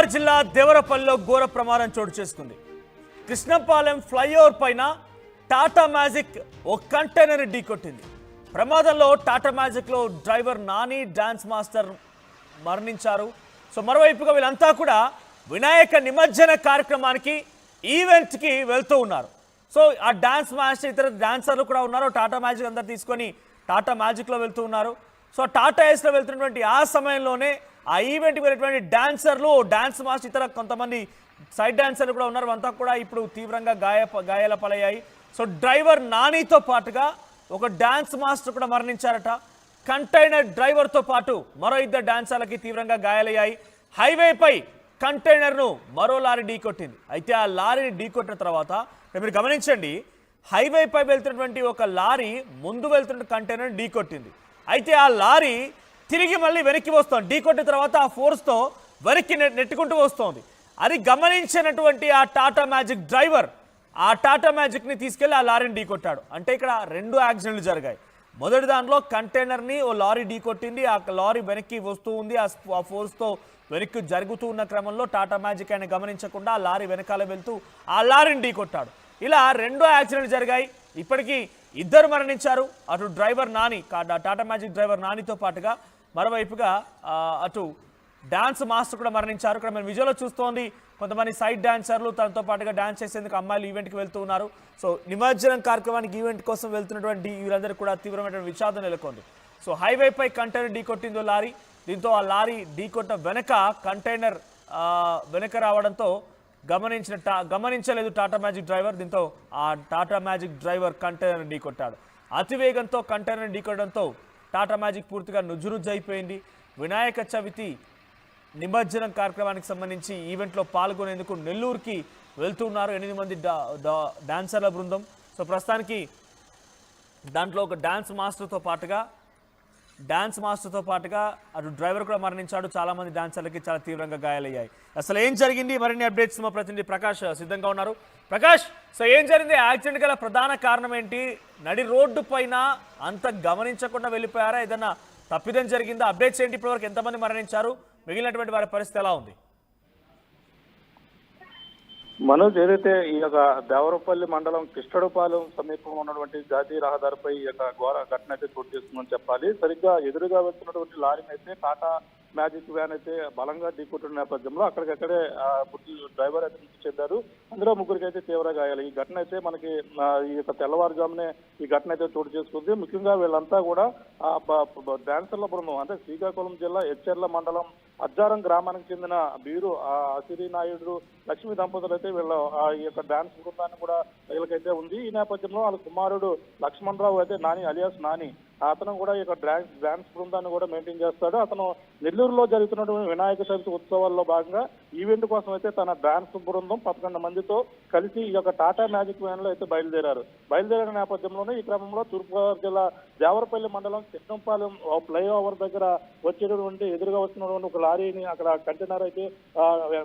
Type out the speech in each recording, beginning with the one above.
ఎన్టీఆర్ జిల్లా దేవరపల్లిలో ఘోర ప్రమాదం చోటు చేసుకుంది. కృష్ణపాలెం ఫ్లైఓవర్ పైన టాటా మ్యాజిక్ ఓ కంటైనర్ ఢీకొట్టింది. ప్రమాదంలో టాటా మ్యాజిక్ లో డ్రైవర్ నాని, డాన్స్ మాస్టర్ మరణించారు. సో మరోవైపుగా వీళ్ళంతా కూడా వినాయక నిమజ్జన కార్యక్రమానికి ఈవెంట్ కి వెళ్తూ ఉన్నారు. సో ఆ డాన్స్ మాస్టర్ ఇతర డాన్సర్లు కూడా ఉన్నారు. టాటా మ్యాజిక్ అందరు తీసుకొని టాటా మ్యాజిక్ లో వెళ్తూ ఉన్నారు. సో టాటా ఏస్ లో వెళ్తున్నటువంటి ఆ సమయంలోనే ఆ ఈవెంట్కి వెళ్ళినటువంటి డాన్సర్లు, డాన్స్ మాస్టర్, ఇతర కొంతమంది సైడ్ డాన్సర్లు కూడా ఉన్నారు. అంతా కూడా ఇప్పుడు తీవ్రంగా గాయాల పాలయ్యాయి. సో డ్రైవర్ నానితో పాటుగా ఒక డాన్స్ మాస్టర్ కూడా మరణించారట. కంటైనర్ డ్రైవర్తో పాటు మరో ఇద్దరు డాన్సర్లకి తీవ్రంగా గాయాలయ్యాయి. హైవేపై కంటైనర్ను మరో లారీ ఢీకొట్టింది. అయితే ఆ లారీని ఢీకొట్టిన తర్వాత మీరు గమనించండి, హైవేపై వెళ్తున్నటువంటి ఒక లారీ ముందు వెళ్తున్న కంటైనర్ ఢీకొట్టింది. అయితే ఆ లారీ తిరిగి మళ్ళీ వెనక్కి వస్తోంది. ఢీకొట్టిన తర్వాత ఆ ఫోర్స్తో వెనక్కి నెట్టుకుంటూ వస్తోంది. అది గమనించినటువంటి ఆ టాటా మ్యాజిక్ డ్రైవర్ ఆ టాటా మ్యాజిక్ని తీసుకెళ్లి ఆ లారీని ఢీకొట్టాడు. అంటే ఇక్కడ 2 యాక్సిడెంట్లు జరిగాయి. మొదటి దాంట్లో కంటైనర్ని ఓ లారీ ఢీకొట్టింది. ఆ లారీ వెనక్కి వస్తూ ఉంది. ఆ ఫోర్స్తో వెనక్కి జరుగుతూ ఉన్న క్రమంలో టాటా మ్యాజిక్ ఆయన గమనించకుండా ఆ లారీ వెనకాల వెళ్తూ ఆ లారీని ఢీకొట్టాడు. ఇలా 2 యాక్సిడెంట్లు జరిగాయి. ఇప్పటికీ 2 మరణించారు. అటు driver Nani, Tata magic driver నానితో పాటుగా మరోవైపుగా అటు డాన్స్ మాస్టర్ కూడా మరణించారు. ఇక్కడ మనం విజువల్లో చూస్తోంది కొంతమంది సైడ్ డాన్సర్లు, తనతో పాటుగా డాన్స్ చేసేందుకు అమ్మాయిలు ఈవెంట్కి వెళ్తూ ఉన్నారు. సో నిమజ్జనం కార్యక్రమానికి ఈవెంట్ కోసం వెళ్తున్నటువంటి వీళ్ళందరూ కూడా తీవ్రమైన విషాదం నెలకొంది. సో హైవేపై కంటైనర్ ఢీకొట్టిందో లారీ. దీంతో ఆ లారీ ఢీకొట్ట వెనక కంటైనర్ వెనక రావడంతో గమనించలేదు టాటా మ్యాజిక్ డ్రైవర్. దీంతో ఆ టాటా మ్యాజిక్ డ్రైవర్ కంటైనర్ ఢీకొట్టాడు. అతివేగంతో కంటైనర్ ఢీకొట్టడంతో టాటా మ్యాజిక్ పూర్తిగా నుజ్జునుజ్జైపోయింది. వినాయక చవితి నిమజ్జనం కార్యక్రమానికి సంబంధించి ఈవెంట్లో పాల్గొనేందుకు నెల్లూరుకి వెళ్తున్నారు 8 మంది డాన్సర్ల బృందం. సో ప్రస్తుతానికి దాంట్లో ఒక డాన్స్ మాస్టర్తో పాటుగా అటు డ్రైవర్ కూడా మరణించాడు. చాలామంది డాన్సర్లకి చాలా తీవ్రంగా గాయాలయ్యాయి. అసలు ఏం జరిగింది, మరిన్ని అప్డేట్స్ మా ప్రతినిధి ప్రకాష్ సిద్ధంగా ఉన్నారు. ప్రకాష్, సో ఏం జరిగింది? యాక్సిడెంట్ గల ప్రధాన కారణం ఏంటి? నడి రోడ్డు పైన అంత గమనించకుండా వెళ్ళిపోయారా? ఏదన్నా తప్పిదం జరిగిందా? అప్డేట్స్ ఏంటి? ఇప్పటివరకు ఎంతమంది మరణించారు? మిగిలినటువంటి వారి పరిస్థితి ఎలా ఉంది? మనోజ్, ఏదైతే ఈ యొక్క దేవరపల్లి మండలం కిష్టడుపాలెం సమీపంలో ఉన్నటువంటి జాతీయ రహదారిపై ఈ యొక్క ఘోర ఘటన అయితే చోటు చేసుకుందని చెప్పాలి. సరిగ్గా ఎదురుగా వెళ్తున్నటువంటి లారీని అయితే టాటా మ్యాజిక్ వ్యాన్ అయితే బలంగా ఢీకొట్టిన నేపథ్యంలో అక్కడికక్కడే డ్రైవర్ అయితే మృతి చెందారు. అందులో 3 అయితే తీవ్ర గాయాలు. ఈ ఘటన అయితే మనకి ఈ యొక్క తెల్లవారుజామునే ఈ ఘటన అయితే చోటు చేసుకుంది. ముఖ్యంగా వీళ్ళంతా కూడా డాన్సర్ల బృందం, అంటే శ్రీకాకుళం జిల్లా ఎచ్చెర్ల మండలం అజ్జారం గ్రామానికి చెందిన బీరు అసిరి నాయుడు, లక్ష్మి దంపతులు అయితే వీళ్ళ ఈ యొక్క డాన్స్ బృందాన్ని కూడా వీళ్ళకైతే ఉంది. ఈ నేపథ్యంలో వాళ్ళ కుమారుడు లక్ష్మణరావు అయితే నాని అలియాస్ నాని, అతను కూడా ఈ యొక్క డాన్స్ బృందాన్ని కూడా మెయింటైన్ చేస్తాడు. అతను నెల్లూరులో జరుగుతున్నటువంటి వినాయక చవితి ఉత్సవాల్లో భాగంగా ఈవెంట్ కోసం అయితే తన డాన్స్ బృందం 11 మందితో కలిసి ఈ యొక్క టాటా మ్యాజిక్ వ్యాన్ లో అయితే బయలుదేరిన నేపథ్యంలోనే ఈ క్రమంలో తూర్పుగోదావరి జిల్లా దేవరపల్లి మండలం కృష్ణపాలెం ఫ్లైఓవర్ దగ్గర వచ్చేటటువంటి ఎదురుగా వస్తున్నటువంటి ఒక లారీని అక్కడ కంటైనర్ అయితే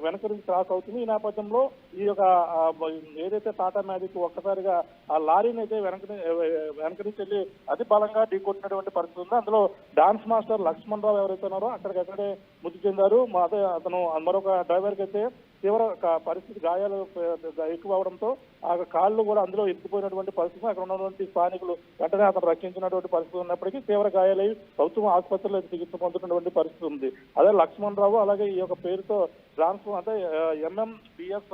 వెనక నుంచి క్రాస్ అవుతుంది. ఈ నేపథ్యంలో ఈ యొక్క ఏదైతే టాటా మ్యాజిక్ ఒక్కసారిగా ఆ లారీని అయితే వెనక నుంచి వెళ్ళి అతి బలంగా ఢీకొట్టినటువంటి పరిస్థితి ఉంది. అందులో డాన్స్ మాస్టర్ లక్ష్మణరావు ఎవరైతే ఉన్నారో అక్కడికక్కడే మృతి చెందారు. అదే అతను మరొక డ్రైవర్కి అయితే తీవ్ర పరిస్థితి, గాయాలు ఎక్కువ అవడంతో ఆ కాళ్ళు కూడా అందులో ఎత్తిపోయినటువంటి పరిస్థితి. అక్కడ ఉన్నటువంటి స్థానికులు వెంటనే అతను రక్షించినటువంటి పరిస్థితి ఉన్నప్పటికీ తీవ్ర గాయాలై ప్రభుత్వం ఆసుపత్రిలో చికిత్స పొందుతున్నటువంటి పరిస్థితి ఉంది. అదే లక్ష్మణరావు అలాగే ఈ యొక్క పేరుతో అంటే MMBS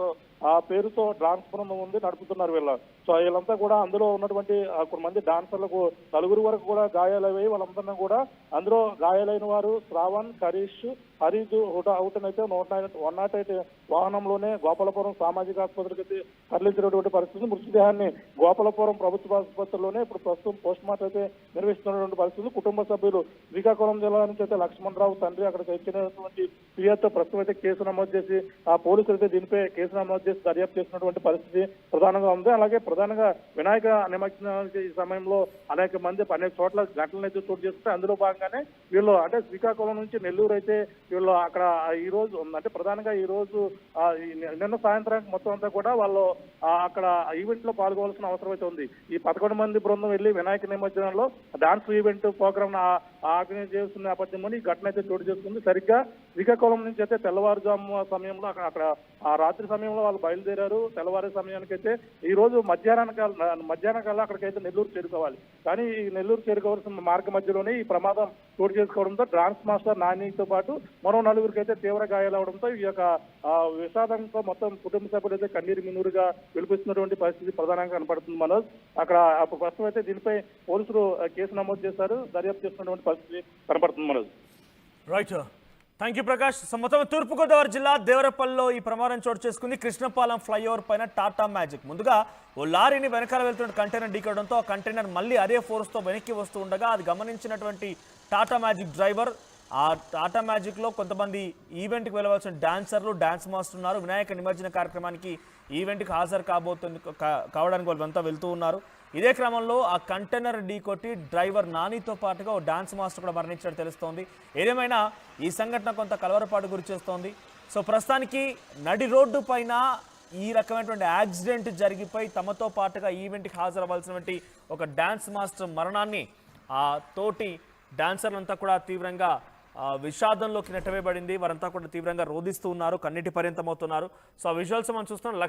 ఆ పేరుతో డాన్స్ బృందం ఉంది, నడుపుతున్నారు వీళ్ళ. సో వీళ్ళంతా కూడా అందులో ఉన్నటువంటి కొంతమంది డాన్సర్లకు 4 వరకు కూడా గాయాలయ్యాయి. వాళ్ళందరినీ కూడా అందులో గాయాలైన వారు శ్రావణ్, కరీష్, హరీజు హుటనైతే 108 వాహనంలోనే గోపాలపురం సామాజిక ఆసుపత్రికి అయితే తరలించినటువంటి పరిస్థితి. మృతదేహాన్ని గోపాలపురం ప్రభుత్వ ఆసుపత్రిలోనే ఇప్పుడు ప్రస్తుతం పోస్ట్ మార్టం అయితే నిర్వహిస్తున్నటువంటి పరిస్థితి. కుటుంబ సభ్యులు శ్రీకాకుళం జిల్లా నుంచి అయితే లక్ష్మణరావు తండ్రి అక్కడికి వచ్చినటువంటి ఫిర్యాదుతో ప్రస్తుతం అయితే కేసు నమోదు చేసి ఆ పోలీసులు అయితే దీనిపై కేసు నమోదు చేసి దర్యాప్తు చేసినటువంటి పరిస్థితి ప్రధానంగా ఉంది. అలాగే ప్రధానంగా వినాయక నిమజ్జనానికి ఈ సమయంలో అనేక చోట్ల ఘటనలు అయితే చోటు చేస్తుంటే అందులో భాగంగానే వీళ్ళు అంటే శ్రీకాకుళం నుంచి నెల్లూరు అయితే వీళ్ళు అక్కడ ఈ రోజు అంటే ప్రధానంగా ఈ రోజు నిన్న సాయంత్రానికి మొత్తం అంతా కూడా వాళ్ళు అక్కడ ఈవెంట్ లో పాల్గొవాల్సిన అవసరం అయితే ఉంది. ఈ 11 మంది బృందం వెళ్ళి వినాయక నిమజ్జనంలో డాన్స్ ఈవెంట్ ప్రోగ్రామ్ ఆర్గనైజ్ చేస్తున్న నేపథ్యంలో ఈ ఘటన అయితే చోటు చేసుకుంది. సరిగ్గా శ్రీకాకుళం నుంచి అయితే తెల్లవారుజాము సమయంలో అక్కడ ఆ రాత్రి సమయంలో వాళ్ళు బయలుదేరారు. తెల్లవారే సమయానికి అయితే ఈ రోజు మధ్యాహ్నం కల్లా అక్కడికైతే నెల్లూరు చేరుకోవాలి. కానీ ఈ నెల్లూరు చేరుకోవాల్సిన మార్గ మధ్యలోనే ఈ ప్రమాదం చోటు చేసుకోవడంతో డాన్స్ మాస్టర్ నానితో పాటు మరో నలుగురికి అయితే తీవ్ర గాయాలవడంతో ఈ యొక్క విషాదంతో మొత్తం కుటుంబ సభ్యులు అయితే కన్నీరు మిన్నూరుగా విలిపిస్తున్నటువంటి పరిస్థితి ప్రధానంగా కనపడుతుంది మనోజ్. అక్కడ ప్రస్తుతం అయితే దీనిపై పోలీసులు కేసు నమోదు చేశారు, దర్యాప్తు చేస్తున్నటువంటి పరిస్థితి కనపడుతుంది Manoj. Right, thank you Prakash. So మొత్తం తూర్పుగోదావరి జిల్లా దేవరపల్లిలో ఈ ప్రమాదం చోటు చేసుకుంది. కృష్ణపాలెం ఫ్లైఓవర్ పైన టాటా మ్యాజిక్ ముందుగా ఓ లారీని వెనకాల వెళ్తున్న కంటైనర్ ఢీకొనడంతో ఆ కంటైనర్ మళ్ళీ అదే ఫోర్స్తో వెనక్కి వస్తూ ఉండగా అది గమనించినటువంటి టాటా మ్యాజిక్ డ్రైవర్, ఆ టాటా మ్యాజిక్లో కొంతమంది ఈవెంట్కి వెళ్ళవలసిన డాన్సర్లు, డాన్స్ మాస్టర్ ఉన్నారు. వినాయక నిమజ్జన కార్యక్రమానికి ఈవెంట్కి హాజరు కావడానికి వాళ్ళంతా వెళ్తూ ఉన్నారు. ఇదే క్రమంలో ఆ కంటైనర్ ఢీకొట్టి డ్రైవర్ నానితో పాటుగా ఓ డాన్స్ మాస్టర్ కూడా మరణించినట్టు తెలుస్తోంది. ఏదేమైనా ఈ సంఘటన కొంత కలవరపాటు గురి చేస్తోంది. సో ప్రస్తుతానికి నడి రోడ్డు పైన ఈ రకమైనటువంటి యాక్సిడెంట్ జరిగిపోయి తమతో పాటుగా ఈవెంట్కి హాజరవ్వాల్సినటువంటి ఒక డాన్స్ మాస్టర్ మరణాన్ని ఆ తోటి డాన్సర్లంతా కూడా తీవ్రంగా విషాదంలోకి నెట్టవేయబడింది. వారంతా కూడా తీవ్రంగా రోధిస్తూ ఉన్నారు, కన్నీటి పర్యంతమవుతున్నారు. సో ఆ విజువల్స్ మనం చూస్తున్నాం.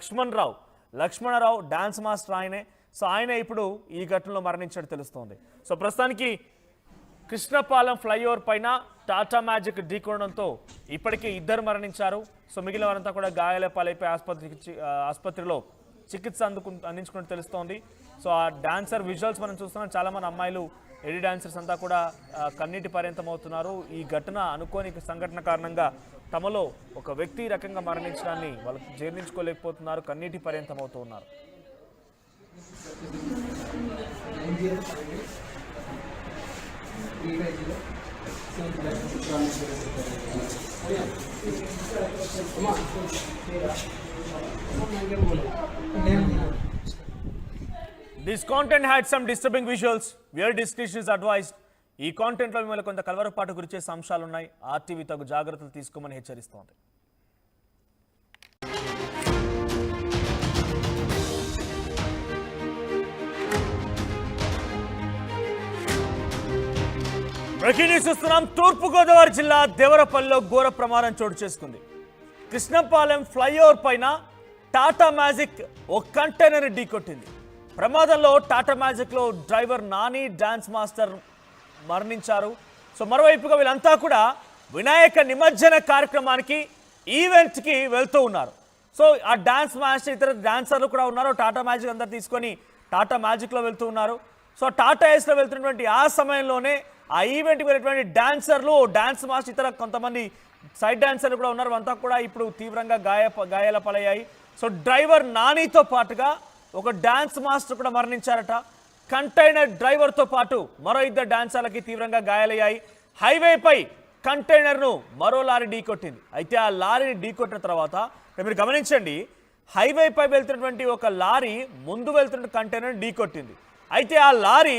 లక్ష్మణరావు డాన్స్ మాస్టర్ ఆయనే. సో ఆయన ఇప్పుడు ఈ ఘటనలో మరణించినట్టు తెలుస్తోంది. సో ప్రస్తుతానికి కృష్ణపాలెం ఫ్లైఓవర్ పైన టాటా మ్యాజిక్ ఢీకొనడంతో ఇప్పటికే 2 మరణించారు. సో మిగిలిన వారంతా కూడా గాయాల పాలైపోయి ఆసుపత్రిలో చికిత్స అందించుకున్నట్టు తెలుస్తోంది. సో ఆ డాన్సర్ విజువల్స్ మనం చూస్తున్నాం. చాలామంది అమ్మాయిలు, లేడీ డాన్సర్స్ అంతా కూడా కన్నీటి పర్యంతమవుతున్నారు. ఈ ఘటన అనుకోని సంఘటన కారణంగా తమలో ఒక వ్యక్తి ఈ రకంగా మరణించడాన్ని వాళ్ళు జీర్ణించుకోలేకపోతున్నారు, కన్నీటి పర్యంతమవుతూ ఉన్నారు. This content had some disturbing visuals. Viewer discretion is advised. ఈ కాంటెంట్ లో మిమ్మల్ని కొంత కలవరపాటు గురిచేసే అంశాలు ఉన్నాయి. ఆర్టీవీ తగు జాగ్రత్తలు తీసుకోమని హెచ్చరిస్తోంది. బ్రేకింగ్ న్యూస్ చూస్తున్నాం. తూర్పుగోదావరి జిల్లా దేవరపల్లిలో ఘోర ప్రమాదం చోటు చేసుకుంది. కృష్ణపాలెం ఫ్లైఓవర్ పైన టాటా మ్యాజిక్ ఓ కంటైనర్ ఢీకొట్టింది. ప్రమాదంలో టాటా మ్యాజిక్లో డ్రైవర్ నాని, డాన్స్ మాస్టర్ మరణించారు. సో మరోవైపుగా వీళ్ళంతా కూడా వినాయక నిమజ్జన కార్యక్రమానికి, ఈవెంట్కి వెళ్తూ ఉన్నారు. సో ఆ డాన్స్ మాస్టర్, ఇతర డాన్సర్లు కూడా ఉన్నారు. టాటా మ్యాజిక్ అందరు తీసుకొని టాటా మ్యాజిక్లో వెళ్తూ ఉన్నారు. సో టాటా ఏస్లో వెళ్తున్నటువంటి ఆ సమయంలోనే ఆ ఈవెంట్కి వెళ్ళేటువంటి డాన్సర్లు, డాన్స్ మాస్టర్, ఇతర కొంతమంది సైడ్ డాన్సర్లు కూడా ఉన్నారు. అంతా కూడా ఇప్పుడు తీవ్రంగా గాయాల పాలయ్యాయి. సో డ్రైవర్ నానితో పాటుగా ఒక డాన్స్ మాస్టర్ కూడా మరణించారట. కంటైనర్ డ్రైవర్తో పాటు మరో 2 డాన్సర్లకి తీవ్రంగా గాయాలయ్యాయి. హైవేపై కంటైనర్ను మరో లారీ ఢీకొట్టింది. అయితే ఆ లారీని ఢీకొట్టిన తర్వాత మీరు గమనించండి, హైవేపై వెళ్తున్నటువంటి ఒక లారీ ముందు వెళ్తున్న కంటైనర్ ఢీకొట్టింది. అయితే ఆ లారీ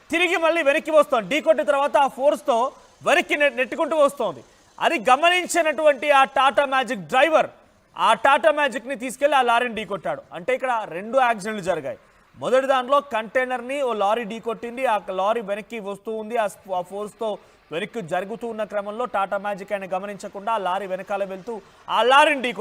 తిరిగి మళ్ళీ వెనక్కి వస్తోంది. ఢీకొట్టిన తర్వాత ఆ ఫోర్స్తో వెనక్కి నెట్టుకుంటూ వస్తోంది. అది గమనించినటువంటి ఆ టాటా మ్యాజిక్ డ్రైవర్ ఆ టాటా మ్యాజిక్ని తీసుకెళ్లి ఆ లారీని ఢీకొట్టాడు. అంటే ఇక్కడ 2 యాక్సిడెంట్లు జరిగాయి. మొదటి దాంట్లో కంటైనర్ని ఓ లారీ ఢీకొట్టింది. ఆ లారీ వెనక్కి వస్తూ ఉంది. ఆ ఫోర్స్తో వెనక్కి జరుగుతూ ఉన్న క్రమంలో టాటా మ్యాజిక్ ఆయన గమనించకుండా ఆ లారీ వెనకాల వెళ్తూ ఆ లారీని ఢీకొట్టాడు.